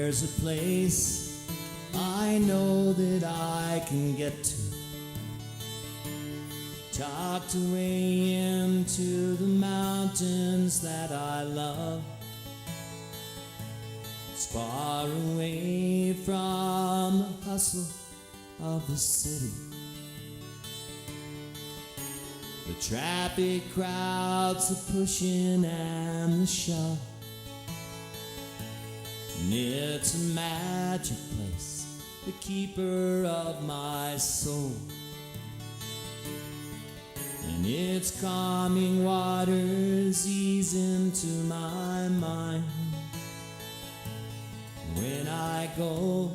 there's a place I know that I can get to, tucked away into the mountains that I love. It's far away from the hustle of the city, the traffic crowds, the pushing and the shove. And it's a magic place, the keeper of my soul. And its calming waters ease into my mind. When I go,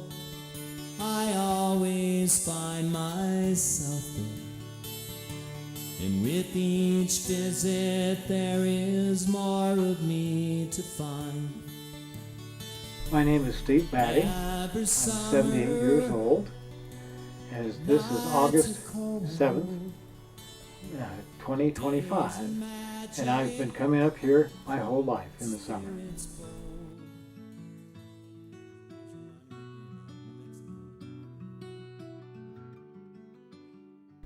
I always find myself there. And with each visit, there is more of me to find. My name is Steve Batty. I'm 78 years old. As this is August 7th, 2025, and I've been coming up here my whole life in the summer.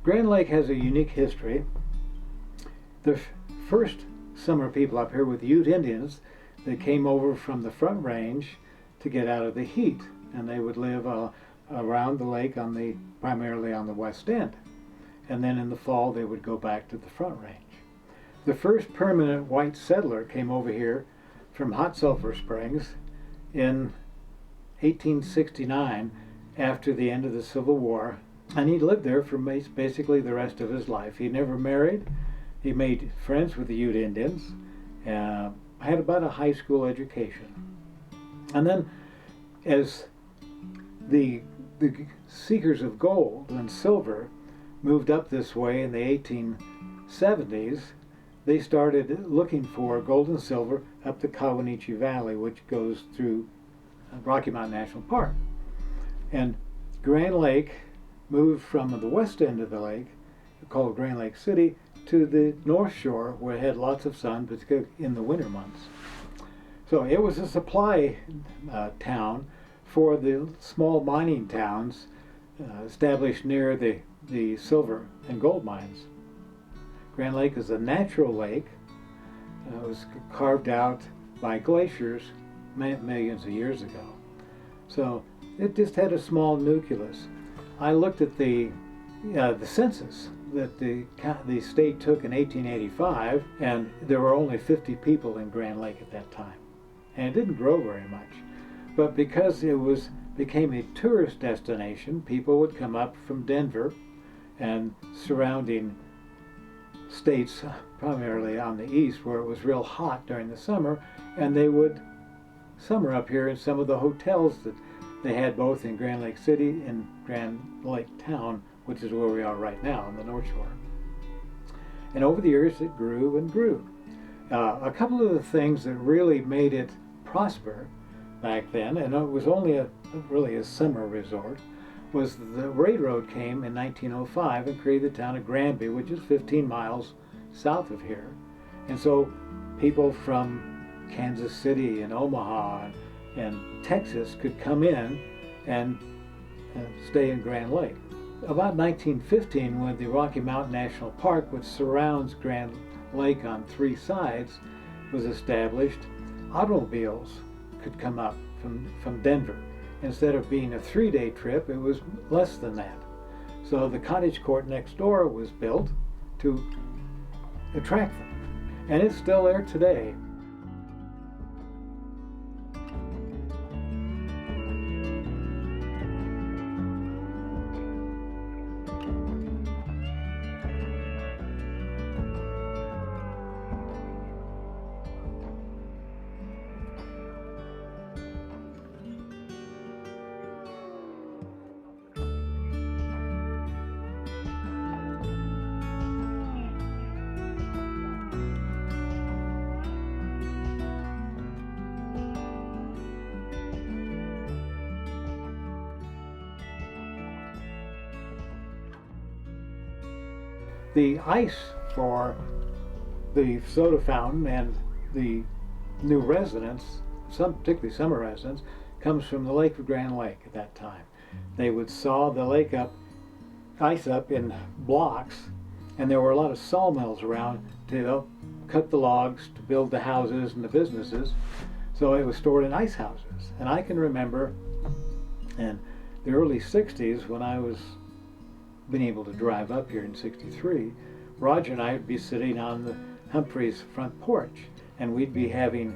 Grand Lake has a unique history. The first summer people up here were the Ute Indians that came over from the Front Range to get out of the heat, and they would live around the lake primarily on the west end. And then in the fall they would go back to the Front Range. The first permanent white settler came over here from Hot Sulphur Springs in 1869 after the end of the Civil War, and he lived there for basically the rest of his life. He never married. He made friends with the Ute Indians, had about a high school education. And then as the seekers of gold and silver moved up this way in the 1870s, they started looking for gold and silver up the Kawanichi Valley, which goes through Rocky Mountain National Park. And Grand Lake moved from the west end of the lake, called Grand Lake City, to the north shore where it had lots of sun, particularly in the winter months. So it was a supply town for the small mining towns established near the silver and gold mines. Grand Lake is a natural lake. It was carved out by glaciers millions of years ago. So it just had a small nucleus. I looked at the census that the state took in 1885, and there were only 50 people in Grand Lake at that time. And it didn't grow very much. But because it became a tourist destination, people would come up from Denver and surrounding states, primarily on the east, where it was real hot during the summer, and they would summer up here in some of the hotels that they had both in Grand Lake City and Grand Lake Town, which is where we are right now on the North Shore. And over the years it grew and grew. A couple of the things that really made it prosper back then, and it was only really a summer resort, was the railroad came in 1905 and created the town of Granby, which is 15 miles south of here. And so people from Kansas City and Omaha and Texas could come in and stay in Grand Lake. About 1915, when the Rocky Mountain National Park, which surrounds Grand Lake on three sides, was established, automobiles could come up from Denver. Instead of being a 3-day trip, it was less than that. So the cottage court next door was built to attract them. And it's still there today. The ice for the soda fountain and the new residents, particularly summer residents, comes from the lake of Grand Lake at that time. They would saw the lake ice up in blocks, and there were a lot of sawmills around to cut the logs to build the houses and the businesses. So it was stored in ice houses. And I can remember in the early 60s, when I was being able to drive up here in 63, Roger and I would be sitting on the Humphrey's front porch, and we'd be having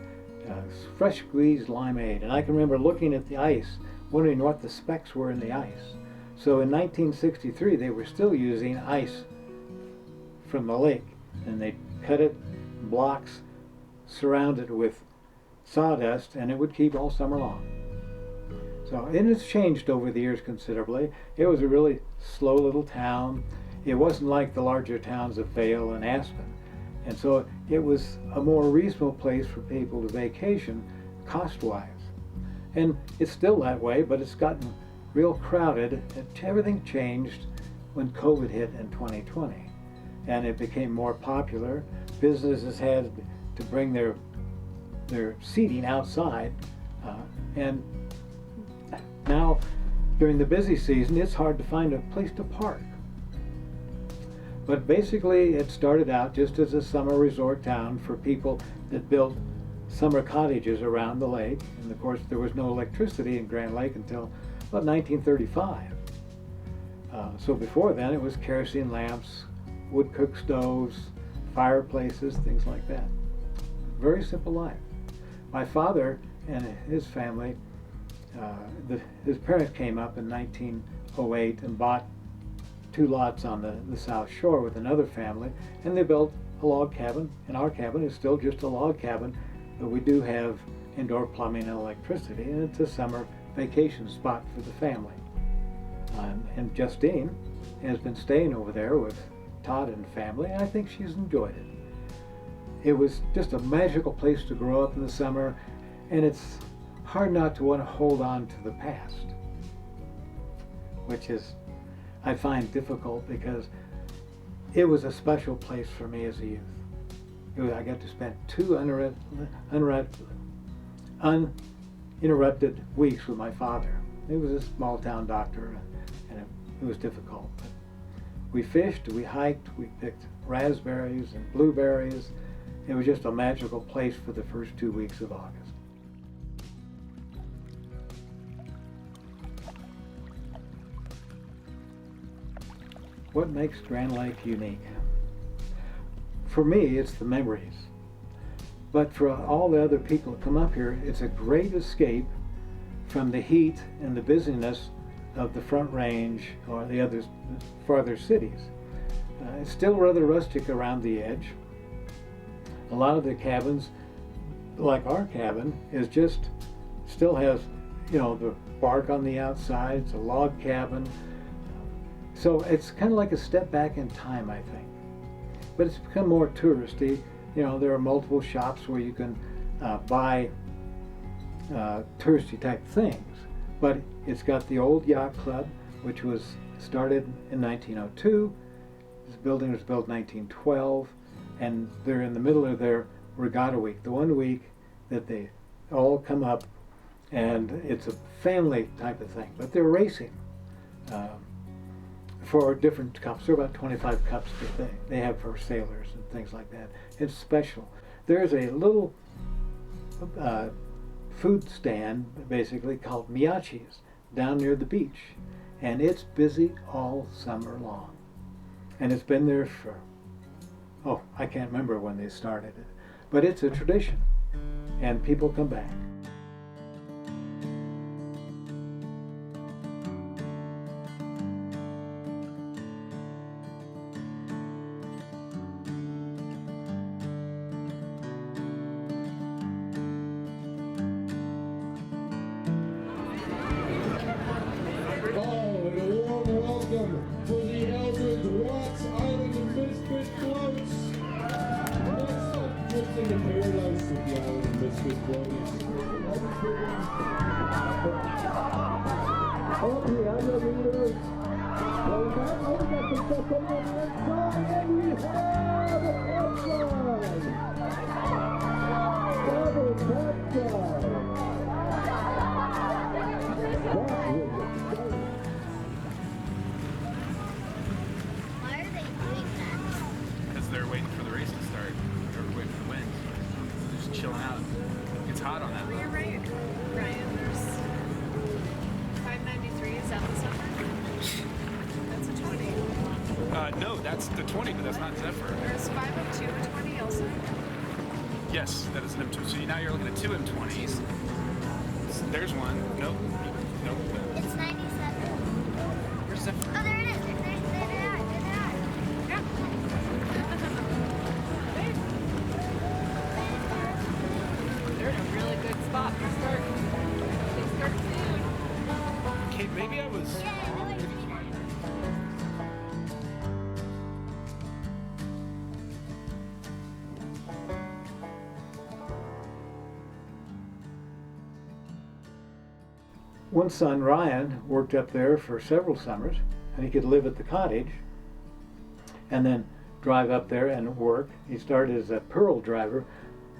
fresh squeezed limeade. And I can remember looking at the ice, wondering what the specs were in the ice. So in 1963, they were still using ice from the lake, and they cut it in blocks, surround it with sawdust, and it would keep all summer long. So it has changed over the years considerably. It was a really slow little town. It wasn't like the larger towns of Vail and Aspen. And so it was a more reasonable place for people to vacation cost-wise. And it's still that way, but it's gotten real crowded. Everything changed when COVID hit in 2020. And it became more popular. Businesses had to bring their seating outside. And now, during the busy season, it's hard to find a place to park. But basically, it started out just as a summer resort town for people that built summer cottages around the lake. And of course, there was no electricity in Grand Lake until about 1935. So before then, it was kerosene lamps, wood cook stoves, fireplaces, things like that. Very simple life. My father and his family, his parents came up in 1908 and bought 2 lots on the South Shore with another family, and they built a log cabin. And our cabin is still just a log cabin, but we do have indoor plumbing and electricity, and it's a summer vacation spot for the family. And Justine has been staying over there with Todd and family, and I think she's enjoyed it. It was just a magical place to grow up in the summer, and it's hard not to want to hold on to the past, which is, I find difficult because it was a special place for me as a youth. I got to spend 2 uninterrupted weeks with my father. He was a small town doctor, and it was difficult. But we fished, we hiked, we picked raspberries and blueberries. It was just a magical place for the first 2 weeks of August. What makes Grand Lake unique? For me, it's the memories. But for all the other people that come up here, it's a great escape from the heat and the busyness of the Front Range or the other farther cities. It's still rather rustic around the edge. A lot of the cabins, like our cabin, still has, the bark on the outside. It's a log cabin. So it's kind of like a step back in time, I think. But it's become more touristy. There are multiple shops where you can buy touristy type things. But it's got the old yacht club, which was started in 1902. This building was built in 1912, and they're in the middle of their regatta week, the one week that they all come up, and it's a family type of thing. But they're racing for different cups. There are about 25 cups that they have for sailors and things like that. It's special. There's a little food stand, basically, called Miyachi's down near the beach, and it's busy all summer long. And it's been there for, I can't remember when they started it, but it's a tradition, and people come back. You're right, Ryan. There's 593. Is that the Zephyr? That's a 20. No, that's the 20, but that's not Zephyr. There's 502 a 20 also. Yes, that is an M2. So now you're looking at two M20s. There's one. Nope. Nope. It's 97. Where's Zephyr? Oh, there it is. There they are. There they are. Yeah. They're in a really good spot. They start soon. Okay, maybe I was. One son, Ryan, worked up there for several summers, and he could live at the cottage and then drive up there and work. He started as a pearl diver,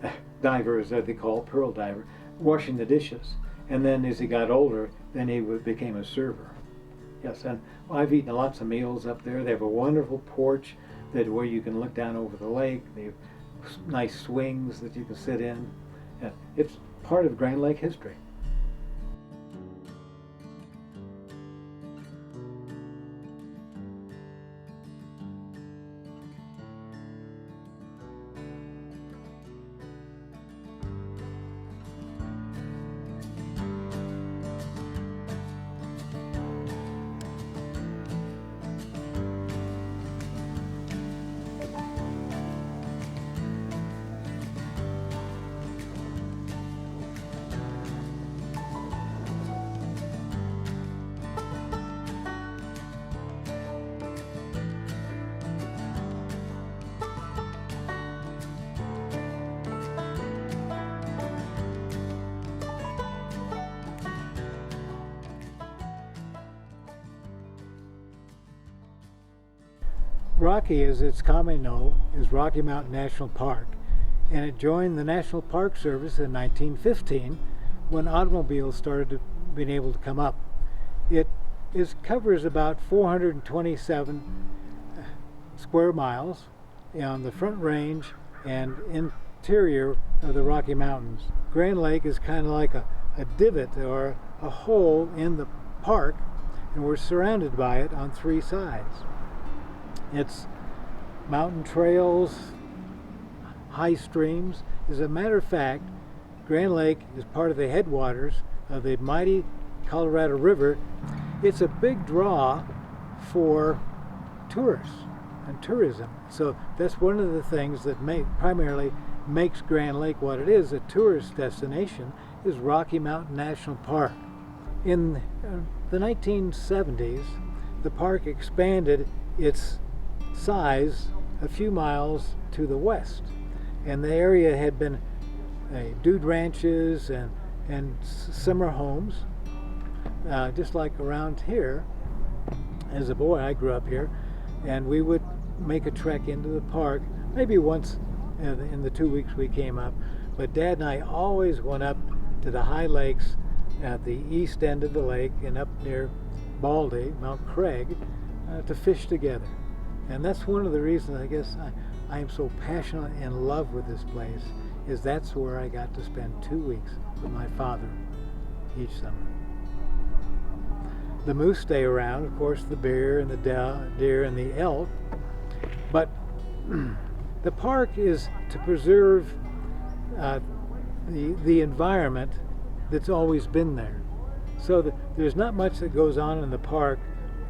as they call it, pearl diver, washing the dishes. And then as he got older, then he became a server. Yes, and I've eaten lots of meals up there. They have a wonderful porch where you can look down over the lake. They have nice swings that you can sit in. Yeah, it's part of Grand Lake history. Rocky, as it's commonly known, is Rocky Mountain National Park, and it joined the National Park Service in 1915 when automobiles started being able to come up. It covers about 427 square miles on the Front Range and interior of the Rocky Mountains. Grand Lake is kind of like a divot or a hole in the park, and we're surrounded by it on three sides. It's mountain trails, high streams. As a matter of fact, Grand Lake is part of the headwaters of the mighty Colorado River. It's a big draw for tourists and tourism. So that's one of the things that primarily makes Grand Lake what it is, a tourist destination, is Rocky Mountain National Park. In the 1970s, the park expanded its size a few miles to the west, and the area had been dude ranches and summer homes, just like around here. As a boy, I grew up here, and we would make a trek into the park maybe once in the 2 weeks we came up, but Dad and I always went up to the high lakes at the east end of the lake and up near Baldy, Mount Craig, to fish together. And that's one of the reasons I guess I am so passionate and in love with this place, is that's where I got to spend 2 weeks with my father each summer. The moose stay around, of course, the bear and the deer and the elk, but the park is to preserve the environment that's always been there. So there's not much that goes on in the park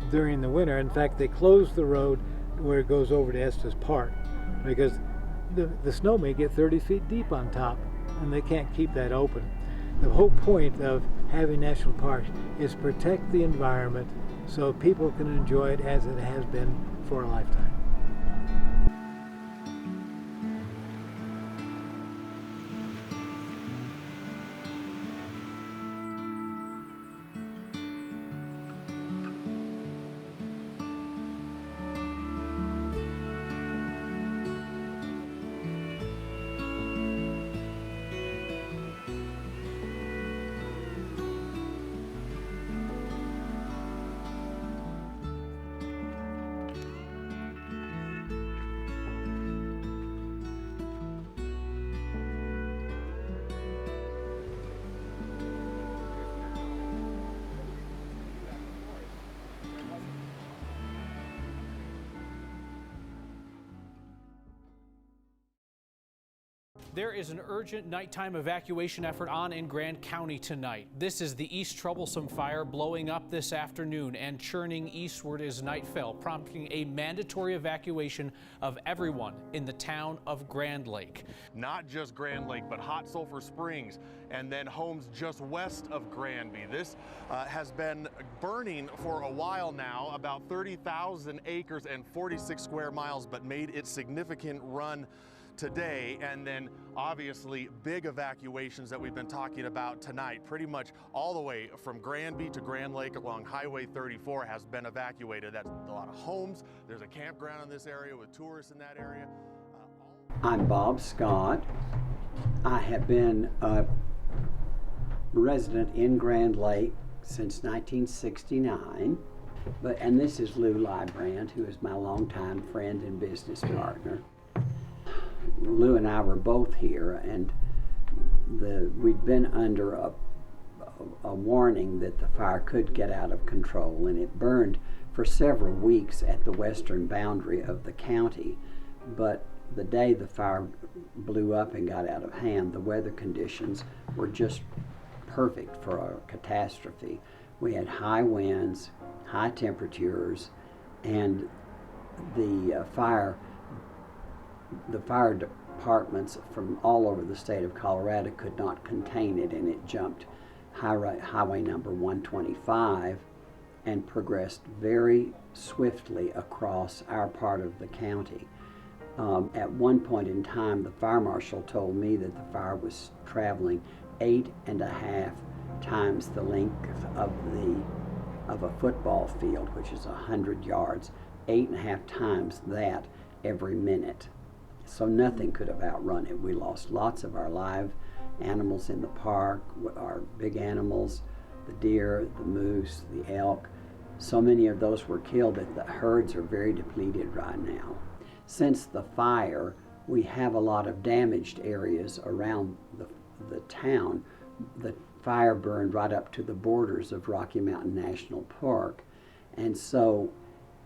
during the winter. In fact, they close the road where it goes over to Estes Park because the snow may get 30 feet deep on top, and they can't keep that open. The whole point of having national parks is protect the environment so people can enjoy it as it has been for a lifetime. There is an urgent nighttime evacuation effort on in Grand County tonight. This is the East Troublesome Fire blowing up this afternoon and churning eastward as night fell, prompting a mandatory evacuation of everyone in the town of Grand Lake. Not just Grand Lake, but Hot Sulphur Springs and then homes just west of Granby. This has been burning for a while now, about 30,000 acres and 46 square miles, but made its significant run today, and then obviously big evacuations that we've been talking about tonight. Pretty much all the way from Granby to Grand Lake along Highway 34 has been evacuated. That's a lot of homes. There's a campground in this area with tourists in that area. I'm Bob Scott. I have been a resident in Grand Lake since 1969. And this is Lou Lybrand, who is my longtime friend and business partner. Lou and I were both here, and we'd been under a warning that the fire could get out of control, and it burned for several weeks at the western boundary of the county. But the day the fire blew up and got out of hand, the weather conditions were just perfect for a catastrophe. We had high winds, high temperatures, and the fire departments from all over the state of Colorado could not contain it, and it jumped highway number 125 and progressed very swiftly across our part of the county. At one point in time, the fire marshal told me that the fire was traveling 8.5 times the length of a football field, which is 100 yards, 8.5 times that every minute. So nothing could have outrun it. We lost lots of our live animals in the park, our big animals, the deer, the moose, the elk. So many of those were killed that the herds are very depleted right now. Since the fire, we have a lot of damaged areas around the town. The fire burned right up to the borders of Rocky Mountain National Park, and so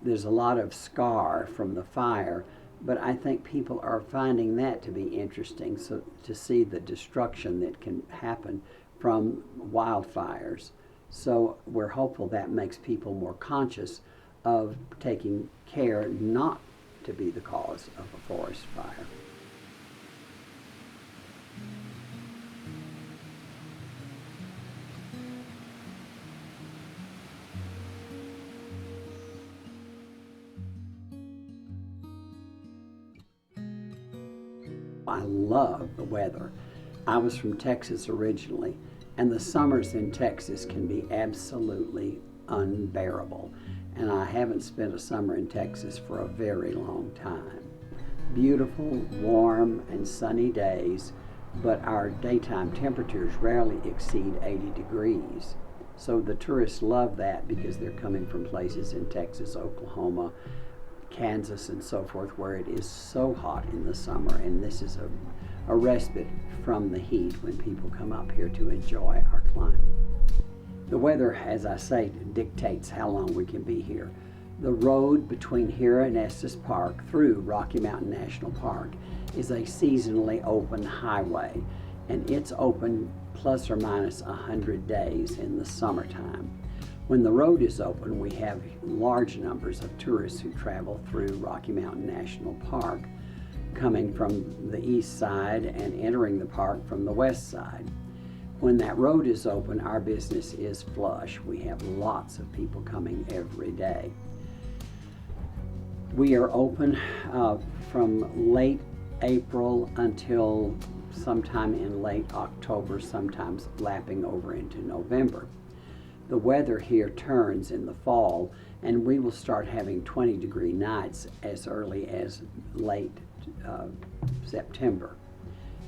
there's a lot of scar from the fire. But I think people are finding that to be interesting, so to see the destruction that can happen from wildfires. So we're hopeful that makes people more conscious of taking care not to be the cause of a forest fire. I love the weather. I was from Texas originally, and the summers in Texas can be absolutely unbearable. And I haven't spent a summer in Texas for a very long time. Beautiful, warm, and sunny days, but our daytime temperatures rarely exceed 80 degrees. So the tourists love that because they're coming from places in Texas, Oklahoma, Kansas, and so forth, where it is so hot in the summer, and this is a respite from the heat when people come up here to enjoy our climate. The weather, as I say, dictates how long we can be here. The road between here and Estes Park through Rocky Mountain National Park is a seasonally open highway, and it's open plus or minus 100 days in the summertime. When the road is open, we have large numbers of tourists who travel through Rocky Mountain National Park, coming from the east side and entering the park from the west side. When that road is open, our business is flush. We have lots of people coming every day. We are open from late April until sometime in late October, sometimes lapping over into November. The weather here turns in the fall, and we will start having 20-degree nights as early as late September.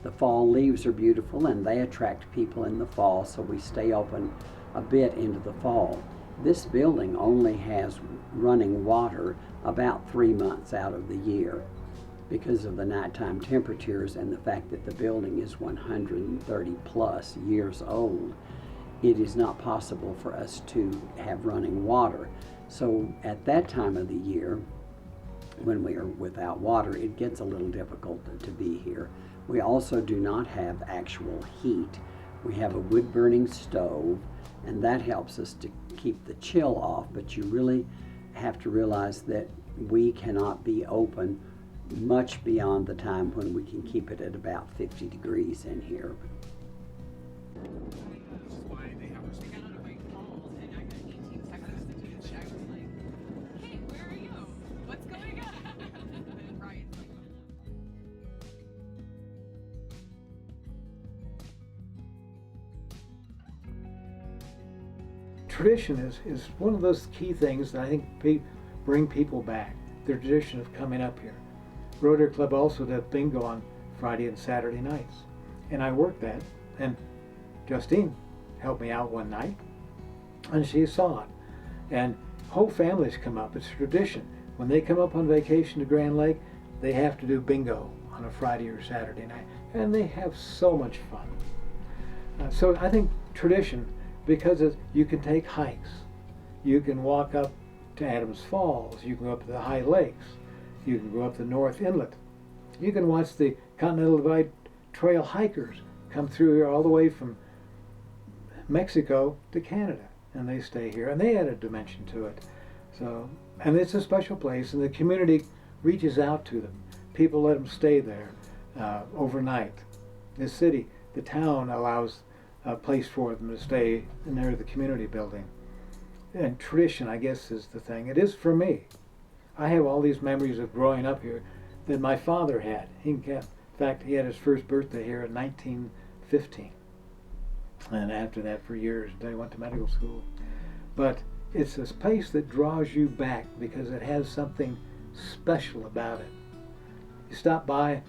The fall leaves are beautiful, and they attract people in the fall, so we stay open a bit into the fall. This building only has running water about 3 months out of the year because of the nighttime temperatures and the fact that the building is 130 plus years old. It is not possible for us to have running water. So at that time of the year, when we are without water, it gets a little difficult to be here. We also do not have actual heat. We have a wood-burning stove, and that helps us to keep the chill off, but you really have to realize that we cannot be open much beyond the time when we can keep it at about 50 degrees in here. Tradition is one of those key things that I think bring people back. The tradition of coming up here. Rotary Club also does bingo on Friday and Saturday nights, and I worked that. And Justine helped me out one night, and she saw it. And whole families come up. It's tradition. When they come up on vacation to Grand Lake, they have to do bingo on a Friday or Saturday night, and they have so much fun. So I think tradition, because you can take hikes, you can walk up to Adams Falls, you can go up to the High Lakes, you can go up the North Inlet, you can watch the Continental Divide Trail hikers come through here all the way from Mexico to Canada, and they stay here, and they add a dimension to it. So, and it's a special place, and the community reaches out to them. People let them stay there overnight. The city, the town allows a place for them to stay in there, the community building. And tradition, I guess, is the thing. It is for me. I have all these memories of growing up here that my father had. In fact, he had his first birthday here in 1915. And after that, for years, he went to medical school. But it's a place that draws you back because it has something special about it. You stop by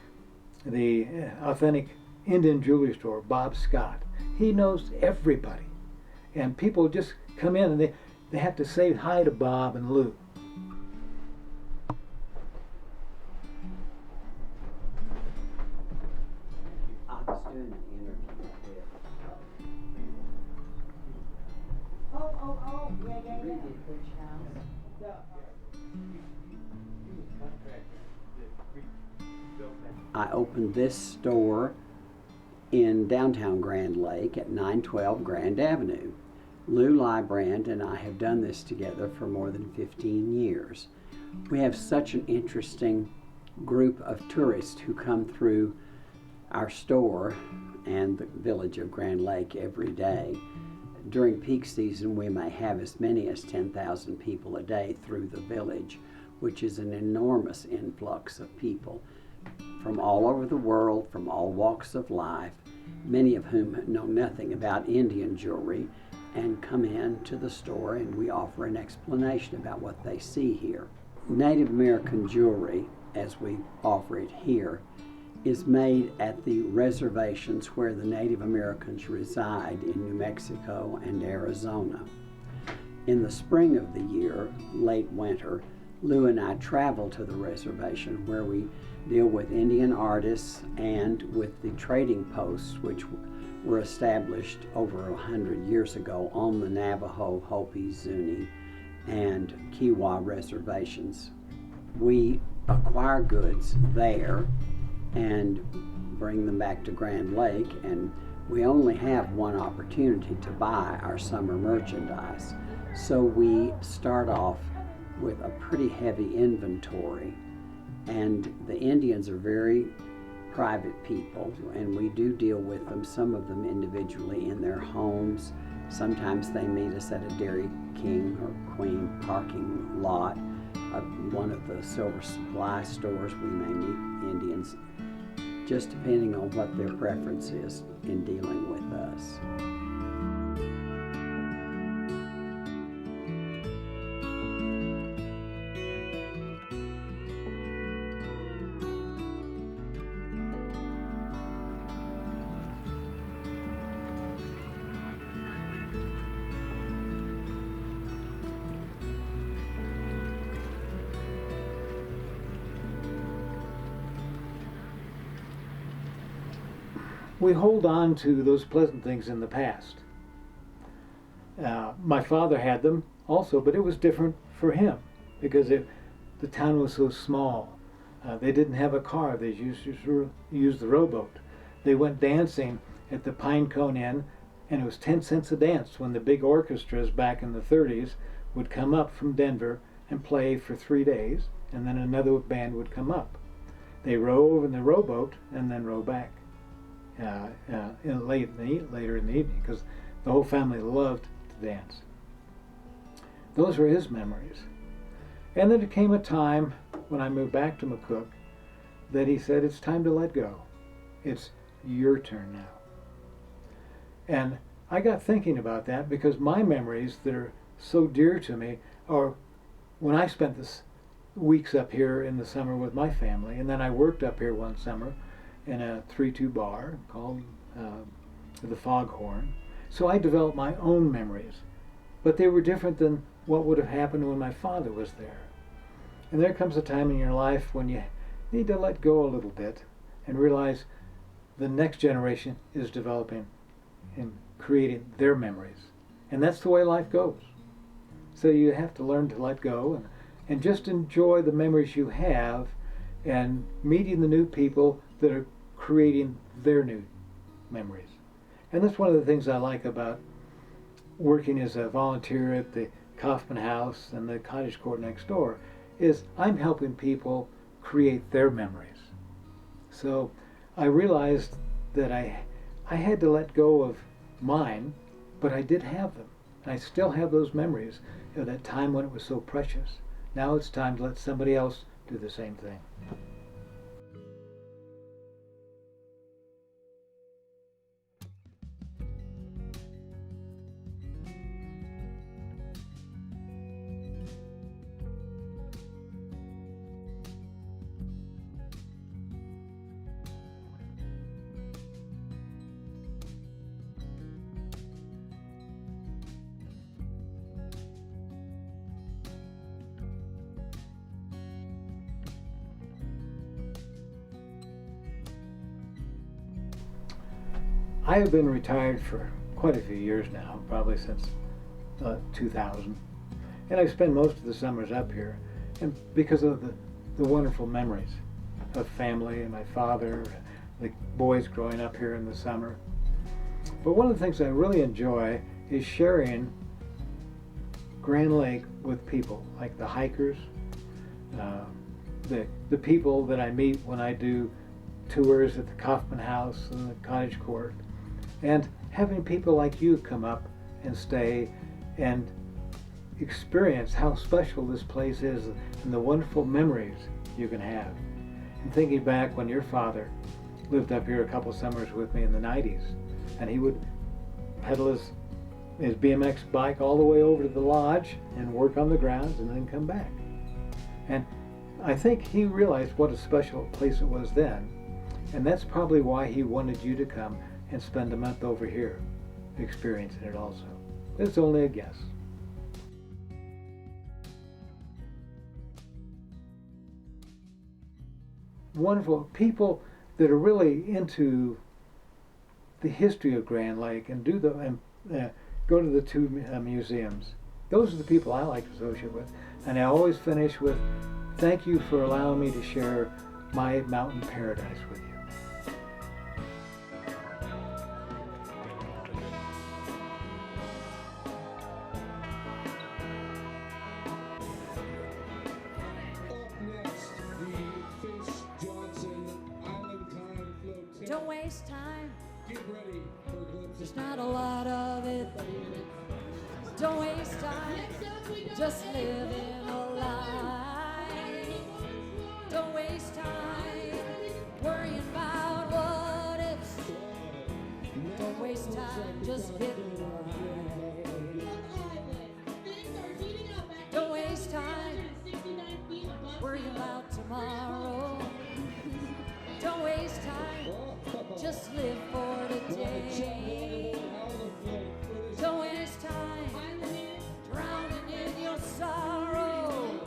the authentic Indian jewelry store, Bob Scott. He knows everybody. And people just come in and they have to say hi to Bob and Lou. I was doing an interview with Which house? I opened this store in downtown Grand Lake at 912 Grand Avenue. Lou Lybrand and I have done this together for more than 15 years. We have such an interesting group of tourists who come through our store and the village of Grand Lake every day. During peak season, we may have as many as 10,000 people a day through the village, which is an enormous influx of people from all over the world, from all walks of life, many of whom know nothing about Indian jewelry, and come in to the store and we offer an explanation about what they see here. Native American jewelry, as we offer it here, is made at the reservations where the Native Americans reside in New Mexico and Arizona. In the spring of the year, late winter, Lou and I travel to the reservation where we deal with Indian artists and with the trading posts which were established over 100 years ago on the Navajo, Hopi, Zuni, and Kiowa reservations. We acquire goods there and bring them back to Grand Lake, and we only have one opportunity to buy our summer merchandise. So we start off with a pretty heavy inventory, and the Indians are very private people, and we do deal with them, some of them individually in their homes. Sometimes they meet us at a Dairy King or Queen parking lot. One of the silver supply stores we may meet Indians, just depending on what their preference is in dealing with us. We hold on to those pleasant things in the past. My father had them also, but it was different for him because the town was so small. They didn't have a car. They used the rowboat. They went dancing at the Pine Cone Inn, and it was 10 cents a dance when the big orchestras back in the 30s would come up from Denver and play for 3 days, and then another band would come up. They row in the rowboat and then row back later in the evening, because the whole family loved to dance. Those were his memories. And then there came a time when I moved back to McCook that he said, it's time to let go. It's your turn now. And I got thinking about that, because my memories that are so dear to me are when I spent this weeks up here in the summer with my family, and then I worked up here one summer in a 3-2 bar called the Foghorn. So I developed my own memories, but they were different than what would have happened when my father was there. And there comes a time in your life when you need to let go a little bit and realize the next generation is developing and creating their memories. And that's the way life goes. So you have to learn to let go and just enjoy the memories you have, and meeting the new people that are creating their new memories. And that's one of the things I like about working as a volunteer at the Kaufman House and the cottage court next door, is I'm helping people create their memories. So I realized that I had to let go of mine, but I did have them. I still have those memories of that time when it was so precious. Now it's time to let somebody else do the same thing. I have been retired for quite a few years now, probably since 2000. And I spend most of the summers up here, and because of the wonderful memories of family and my father, the boys growing up here in the summer. But one of the things I really enjoy is sharing Grand Lake with people, like the hikers, the people that I meet when I do tours at the Kaufman House and the cottage court, and having people like you come up and stay and experience how special this place is and the wonderful memories you can have. And thinking back when your father lived up here a couple summers with me in the 90s, and he would pedal his BMX bike all the way over to the lodge and work on the grounds and then come back. And I think he realized what a special place it was then, and that's probably why he wanted you to come and spend a month over here experiencing it also. It's only a guess. Wonderful people that are really into the history of Grand Lake and go to the two museums. Those are the people I like to associate with. And I always finish with, thank you for allowing me to share my mountain paradise with you. Don't waste time. Get ready for a glimpse. There's not a lot of it. Don't waste time. Just living a life. Don't waste time worrying about what ifs. Don't waste time just getting by. Don't waste time worrying about tomorrow. Don't waste time, just live for today. Don't waste time drowning in your sorrow.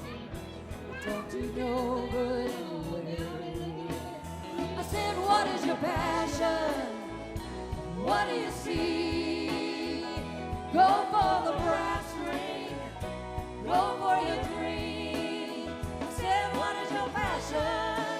Don't do no good anyway. I said, what is your passion? What do you see? Go for the brass ring. Go for your dream. I said, what is your passion?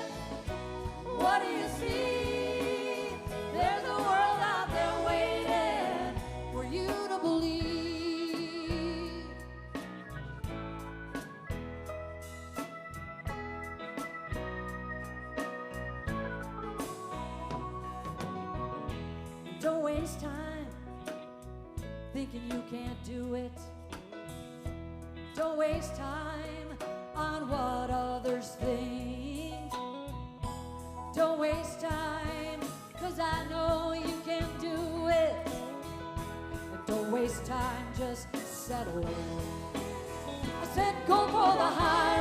thinking you can't do it. Don't waste time on what others think. Don't waste time, 'cause I know you can do it. And don't waste time, just settle in. I said go for the high